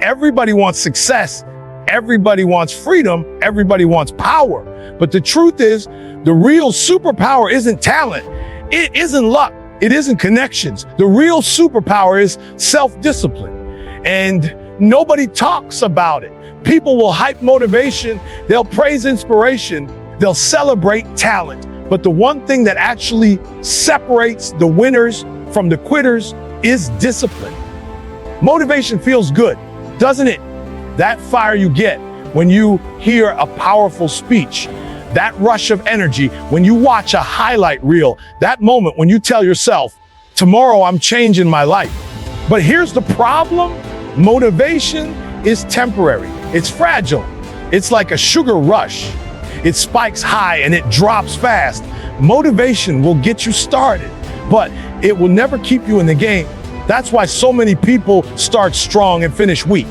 Everybody wants success. Everybody wants freedom. Everybody wants power. But the truth is, the real superpower isn't talent. It isn't luck. It isn't connections. The real superpower is self-discipline. And nobody talks about it. People will hype motivation. They'll praise inspiration. They'll celebrate talent. But the one thing that actually separates the winners from the quitters is discipline. Motivation feels good, doesn't it? That fire you get when you hear a powerful speech, that rush of energy when you watch a highlight reel, that moment when you tell yourself, tomorrow I'm changing my life. But here's the problem. Motivation is temporary. It's fragile. It's like a sugar rush. It spikes high and it drops fast. Motivation will get you started, but it will never keep you in the game. That's why so many people start strong and finish weak.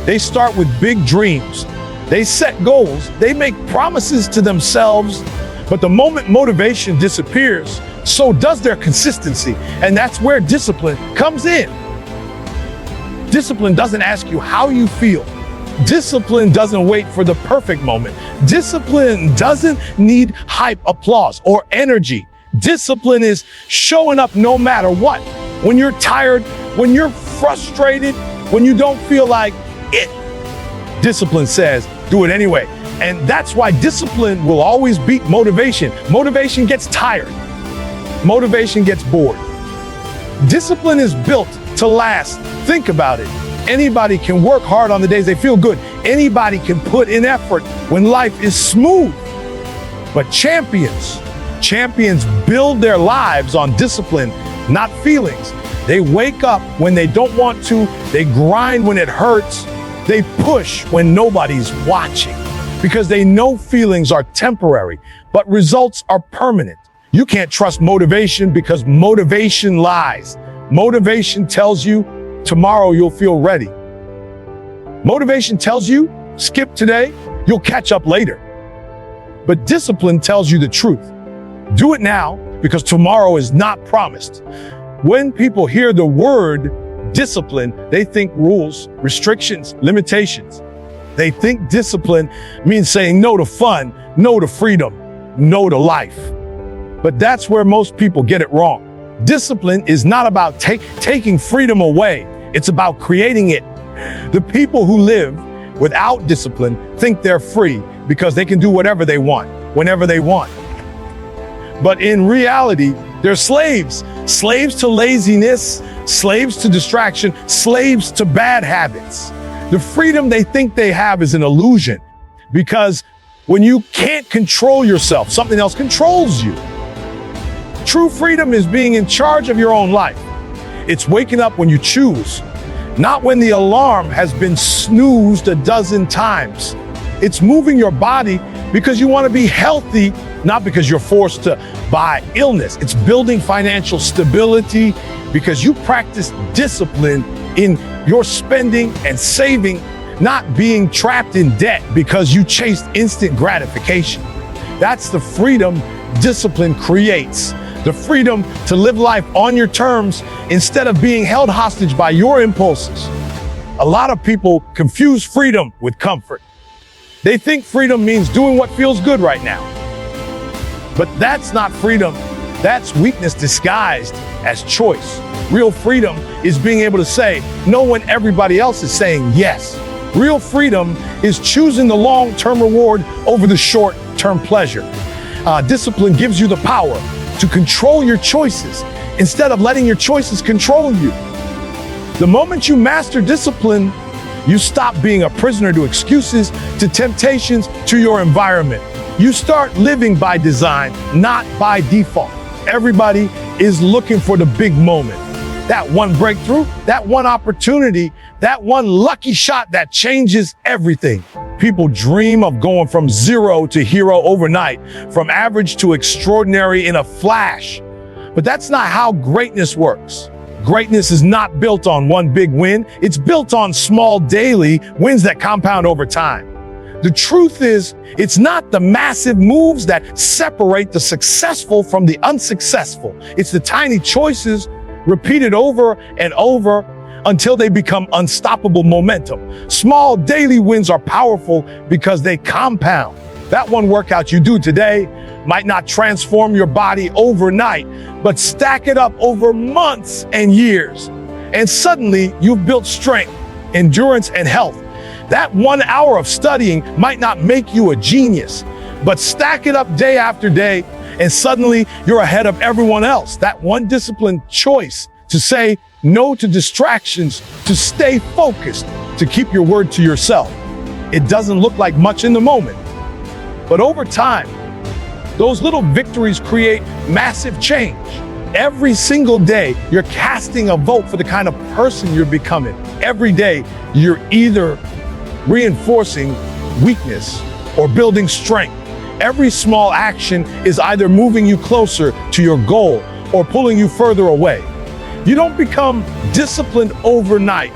They start with big dreams. They set goals. They make promises to themselves. But the moment motivation disappears, so does their consistency. And that's where discipline comes in. Discipline doesn't ask you how you feel. Discipline doesn't wait for the perfect moment. Discipline doesn't need hype, applause, or energy. Discipline is showing up no matter what. When you're tired, when you're frustrated, when you don't feel like it, discipline says, do it anyway. And that's why discipline will always beat motivation. Motivation gets tired. Motivation gets bored. Discipline is built to last. Think about it. Anybody can work hard on the days they feel good. Anybody can put in effort when life is smooth. But champions build their lives on discipline, not feelings. They wake up when they don't want to. They grind when it hurts. They push when nobody's watching because they know feelings are temporary, but results are permanent. You can't trust motivation because motivation lies. Motivation tells you tomorrow you'll feel ready. Motivation tells you skip today, you'll catch up later. But discipline tells you the truth. Do it now because tomorrow is not promised. When people hear the word discipline, they think rules, restrictions, limitations. They think discipline means saying no to fun, no to freedom, no to life. But that's where most people get it wrong. Discipline is not about taking freedom away. It's about creating it. The people who live without discipline think they're free because they can do whatever they want, whenever they want. But in reality, they're slaves. Slaves to laziness, slaves to distraction, slaves to bad habits. The freedom they think they have is an illusion because when you can't control yourself, something else controls you. True freedom is being in charge of your own life. It's waking up when you choose, not when the alarm has been snoozed a dozen times. It's moving your body because you want to be healthy, not because you're forced to by illness. It's building financial stability because you practice discipline in your spending and saving, not being trapped in debt because you chased instant gratification. That's the freedom discipline creates. The freedom to live life on your terms instead of being held hostage by your impulses. A lot of people confuse freedom with comfort. They think freedom means doing what feels good right now. But that's not freedom. That's weakness disguised as choice. Real freedom is being able to say no when everybody else is saying yes. Real freedom is choosing the long-term reward over the short-term pleasure. Discipline gives you the power to control your choices instead of letting your choices control you. The moment you master discipline, you stop being a prisoner to excuses, to temptations, to your environment. You start living by design, not by default. Everybody is looking for the big moment. That one breakthrough, that one opportunity, that one lucky shot that changes everything. People dream of going from zero to hero overnight, from average to extraordinary in a flash. But that's not how greatness works. Greatness is not built on one big win. It's built on small daily wins that compound over time. The truth is, it's not the massive moves that separate the successful from the unsuccessful. It's the tiny choices repeated over and over until they become unstoppable momentum. Small daily wins are powerful because they compound. That one workout you do today might not transform your body overnight, but stack it up over months and years. And suddenly you've built strength, endurance, and health. That 1 hour of studying might not make you a genius, but stack it up day after day, and suddenly you're ahead of everyone else. That one disciplined choice to say no to distractions, to stay focused, to keep your word to yourself. It doesn't look like much in the moment, but over time, those little victories create massive change. Every single day, you're casting a vote for the kind of person you're becoming. Every day, you're either reinforcing weakness or building strength. Every small action is either moving you closer to your goal or pulling you further away. You don't become disciplined overnight.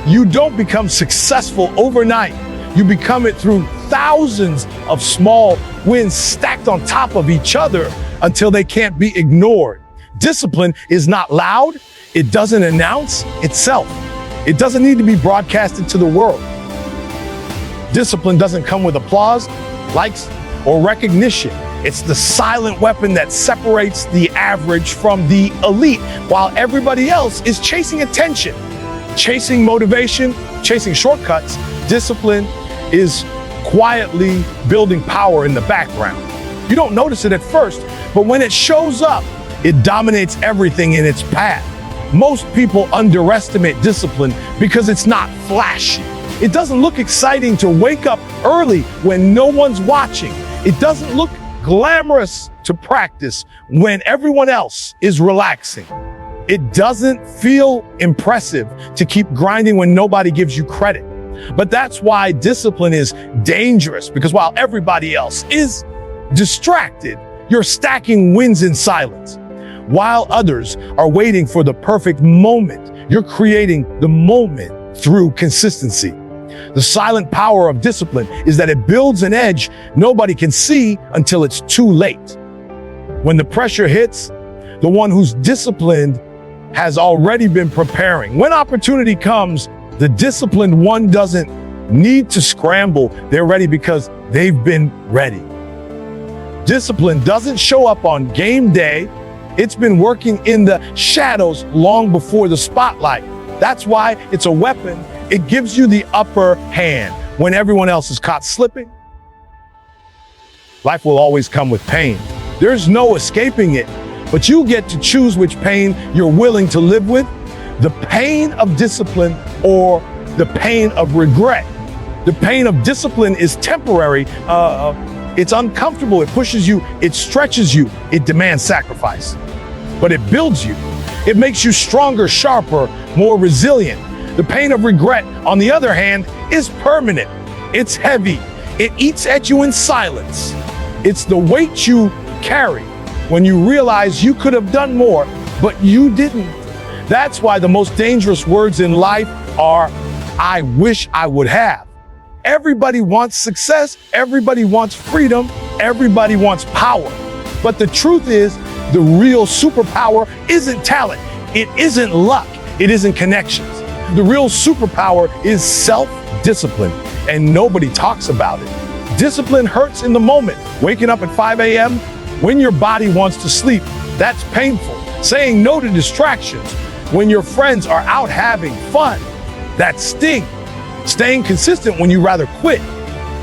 You don't become successful overnight. You become it through thousands of small wins stacked on top of each other until they can't be ignored. Discipline is not loud. It doesn't announce itself. It doesn't need to be broadcasted to the world. Discipline doesn't come with applause, likes, or recognition. It's the silent weapon that separates the average from the elite, while everybody else is chasing attention, chasing motivation, chasing shortcuts. Discipline is quietly building power in the background. You don't notice it at first, but when it shows up, it dominates everything in its path. Most people underestimate discipline because it's not flashy. It doesn't look exciting to wake up early when no one's watching. It doesn't look glamorous to practice when everyone else is relaxing. It doesn't feel impressive to keep grinding when nobody gives you credit. But that's why discipline is dangerous, because while everybody else is distracted, you're stacking wins in silence. While others are waiting for the perfect moment, you're creating the moment through consistency. The silent power of discipline is that it builds an edge nobody can see until it's too late. When the pressure hits, the one who's disciplined has already been preparing. When opportunity comes, the disciplined one doesn't need to scramble. They're ready because they've been ready. Discipline doesn't show up on game day. It's been working in the shadows long before the spotlight. That's why it's a weapon. It gives you the upper hand when everyone else is caught slipping. Life will always come with pain. There's no escaping it, but you get to choose which pain you're willing to live with. The pain of discipline or the pain of regret. The pain of discipline is temporary. It's uncomfortable. It pushes you. It stretches you. It demands sacrifice. But it builds you. It makes you stronger, sharper, more resilient. The pain of regret, on the other hand, is permanent. It's heavy. It eats at you in silence. It's the weight you carry when you realize you could have done more, but you didn't. That's why the most dangerous words in life are, I wish I would have. Everybody wants success. Everybody wants freedom. Everybody wants power. But the truth is, the real superpower isn't talent. It isn't luck. It isn't connections. The real superpower is self-discipline, and nobody talks about it. Discipline hurts in the moment. Waking up at 5 a.m. when your body wants to sleep, that's painful. Saying no to distractions when your friends are out having fun, that stings. Staying consistent when you rather quit,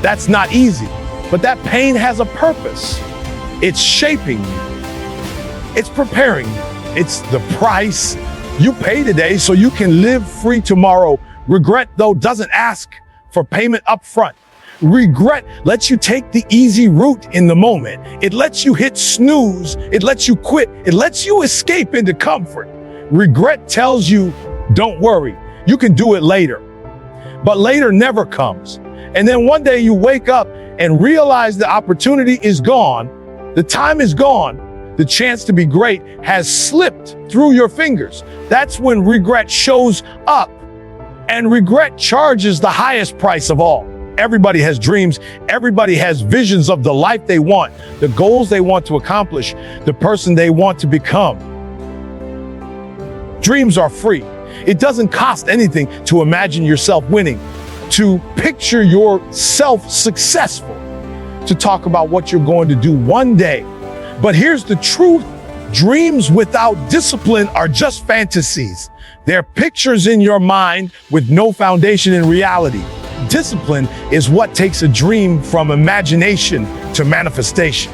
that's not easy. But that pain has a purpose. It's shaping you. It's preparing you. It's the price you pay today so you can live free tomorrow. Regret, though, doesn't ask for payment up front. Regret lets you take the easy route in the moment. It lets you hit snooze. It lets you quit. It lets you escape into comfort. Regret tells you, don't worry, you can do it later. But later never comes. And then one day you wake up and realize the opportunity is gone. The time is gone. The chance to be great has slipped through your fingers. That's when regret shows up. And regret charges the highest price of all. Everybody has dreams. Everybody has visions of the life they want, the goals they want to accomplish, the person they want to become. Dreams are free. It doesn't cost anything to imagine yourself winning, to picture yourself successful, to talk about what you're going to do one day. But here's the truth. Dreams without discipline are just fantasies. They're pictures in your mind with no foundation in reality. Discipline is what takes a dream from imagination to manifestation.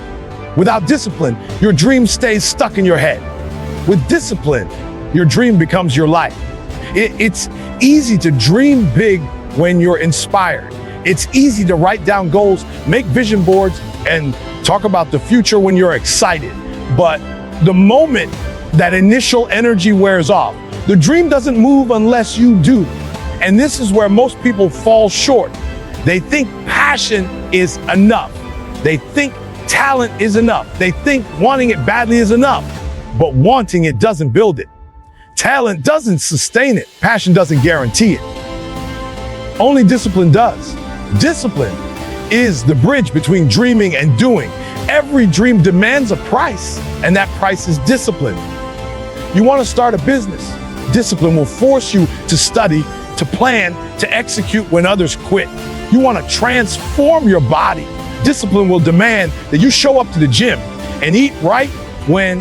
Without discipline, your dream stays stuck in your head. With discipline, your dream becomes your life. It's easy to dream big when you're inspired. It's easy to write down goals, make vision boards, and talk about the future when you're excited. But the moment that initial energy wears off, the dream doesn't move unless you do. And this is where most people fall short. They think passion is enough. They think talent is enough. They think wanting it badly is enough. But wanting it doesn't build it. Talent doesn't sustain it. Passion doesn't guarantee it. Only discipline does. Discipline is the bridge between dreaming and doing. Every dream demands a price, and that price is discipline. You want to start a business? Discipline will force you to study, to plan, to execute when others quit. You want to transform your body? Discipline will demand that you show up to the gym and eat right when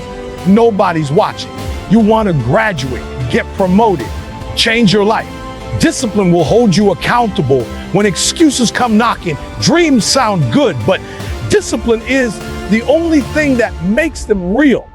nobody's watching. You want to graduate, get promoted, change your life. Discipline will hold you accountable when excuses come knocking. Dreams sound good, but discipline is the only thing that makes them real.